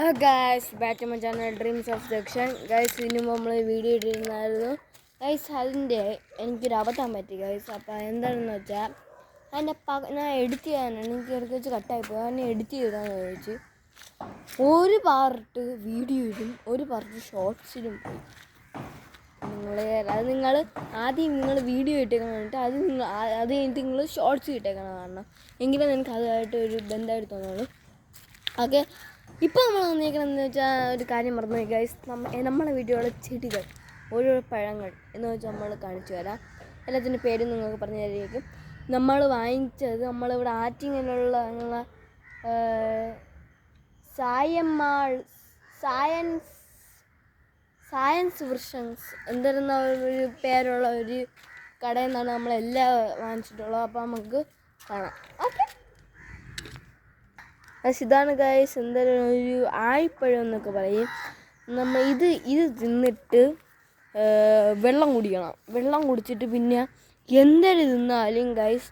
Hi guys, back to my channel Dreams of Section. Guys, ഇതിന് നമ്മൾ video ഇട്ടിരുന്നായിരുന്നു. Guys അതിൻ്റെ എനിക്കൊരു അബദ്ധം പറ്റി ഗൈസ്. അപ്പോൾ എന്താണെന്ന് വെച്ചാൽ ഞാൻ എഡിറ്റ് ചെയ്യാനാണ്, എനിക്ക് ഇടയ്ക്ക് വെച്ച് കട്ടായിപ്പോയി. അതിനെ എഡിറ്റ് ചെയ്താന്ന് ചോദിച്ചു. ഒരു പാർട്ട് വീഡിയോയിലും ഒരു പാർട്ട് ഷോർട്സിലും പോയി. നിങ്ങൾ ആദ്യം വീഡിയോ ഇട്ടേക്കണം, എന്നിട്ട് അത് കഴിഞ്ഞിട്ട് നിങ്ങൾ ഷോർട്സ് ഇട്ടേക്കണം കാണണം, എങ്കിലേ നിങ്ങൾക്ക് അതുമായിട്ട് ഒരു ബന്ധമായിട്ട് തോന്നുള്ളൂ. ഓക്കെ, ഇപ്പോൾ നമ്മൾ വന്നിരിക്കണമെന്ന് വെച്ചാൽ ഒരു കാര്യം മറന്നു ഗൈസ്. നമ്മളെ വീട്ടിലുള്ള ചെടികൾ, ഓരോ പഴങ്ങൾ എന്ന് വെച്ചാൽ നമ്മൾ കാണിച്ചു തരാം. എല്ലാത്തിൻ്റെ പേരും നിങ്ങൾക്ക് പറഞ്ഞു തരുമായിരിക്കും. നമ്മൾ വാങ്ങിച്ചത് നമ്മളിവിടെ ആറ്റിങ്ങലുള്ള സയൻസ് വൃക്ഷൻസ് എന്തിരുന്ന ഒരു പേരുള്ള ഒരു കടയിൽ നിന്നാണ് നമ്മളെല്ലാം വാങ്ങിച്ചിട്ടുള്ളത്. അപ്പോൾ നമുക്ക് കാണാം. ഓക്കെ, ഇതാണ് ഗൈസ് എന്തായാലും ഒരു ആഴിപ്പഴം എന്നൊക്കെ പറയും. ഇത് തിന്നിട്ട് വെള്ളം കുടിക്കണം. വെള്ളം കുടിച്ചിട്ട് പിന്നെ എന്തൊരു തിന്നാലും ഗൈസ്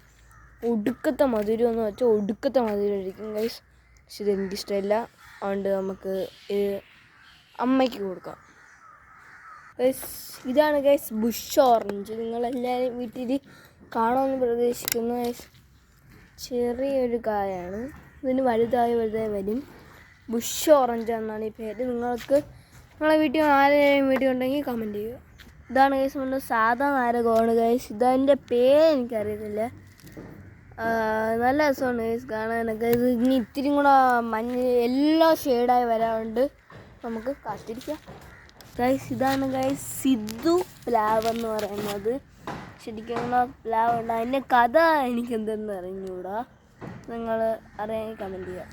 ഒടുക്കത്തെ മധുരം എന്ന് വെച്ചാൽ ഒടുക്കത്തെ മധുരമായിരിക്കും ഗൈസ്. പക്ഷെ ഇതെനിക്കിഷ്ടമില്ല, അതുകൊണ്ട് നമുക്ക് അമ്മയ്ക്ക് കൊടുക്കാം. ഗൈസ് ഇതാണ് ഗൈസ് ബുഷ് ഓറഞ്ച്. നിങ്ങളെല്ലാവരും വീട്ടിൽ കാണുമെന്ന് പ്രതീക്ഷിക്കുന്നു ഗൈസ്. ചെറിയൊരു കായാണ്, ഇതിന് വലുതായി വരും. ബുഷ് ഓറഞ്ച് എന്നാണ് ഈ പേര്. നിങ്ങളെ വീട്ടിൽ ആരെയും വീട്ടിൽ ഉണ്ടെങ്കിൽ കമൻറ്റ് ചെയ്യുക. ഇതാണ് ഗൈസ് നമ്മുടെ സാധാ നാരകമാണ് ഗൈസ്. ഇതതിൻ്റെ പേര് എനിക്കറിയത്തില്ല. നല്ല രസമാണ് ഗൈസ് കാണാനൊക്കെ. ഇത് ഇനി ഇത്തിരി കൂടെ എല്ലാ ഷെയ്ഡായി വരാറുണ്ട്, നമുക്ക് കാത്തിരിക്കാം ഗൈസ്. ഇതാണ് ഗൈസ് സിദ്ധു പ്ലാവ് എന്ന് പറയുന്നത്. ശരിക്കും പ്ലാവ് ഉണ്ട്, അതിൻ്റെ കഥ എനിക്കെന്തെന്ന് അറിഞ്ഞൂടാ. നിങ്ങൾ അറിയാൻ കമൻറ്റ് ചെയ്യുക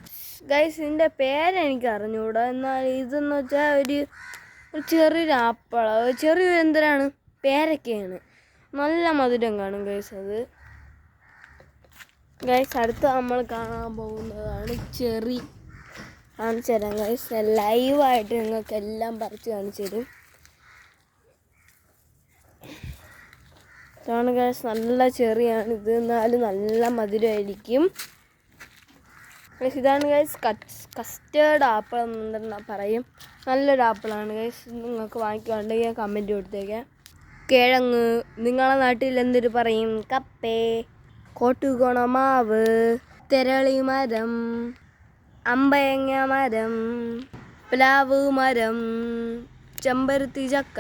ഗൈസ്. ഇതിൻ്റെ പേരെനിക്ക് അറിഞ്ഞുകൂടാ. എന്നാൽ ഇതെന്ന് വെച്ചാൽ ഒരു ചെറിയൊരു ആപ്പിള, ചെറിയൊരു എന്തിനാണ് പേരൊക്കെയാണ്, നല്ല മധുരം കാണും ഗൈസ് അത്. ഗൈസ് അടുത്ത് നമ്മൾ കാണാൻ പോകുന്നതാണ് ചെറി. കാണിച്ചു തരാം ഗൈസ്, ലൈവായിട്ട് നിങ്ങൾക്ക് എല്ലാം പറിച്ച് കാണിച്ചു തരും. ഇതാണ് ഗൈസ്, നല്ല ചെറിയാണ് ഇത്, എന്നാലും നല്ല മധുരമായിരിക്കും. ഇതാണ് ഗൈസ് കസ്റ്റേർഡ് ആപ്പിൾ എന്ന് പറയും. നല്ലൊരു ആപ്പിളാണ് ഗൈസ്. നിങ്ങൾക്ക് വാങ്ങിക്കുന്നുണ്ടെങ്കിൽ കമൻറ്റ് കൊടുത്തേക്കാം. കിഴങ്ങ് നിങ്ങളെ നാട്ടിൽ എന്തൊരു പറയും? കപ്പേ, കോട്ടുകോണമാവ്, തെരളി മരം, അമ്പയങ്ങ മരം, പ്ലാവ് മരം, ചെമ്പരത്തി ചക്ക,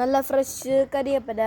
നല്ല ഫ്രഷ് കരിയപ്പല.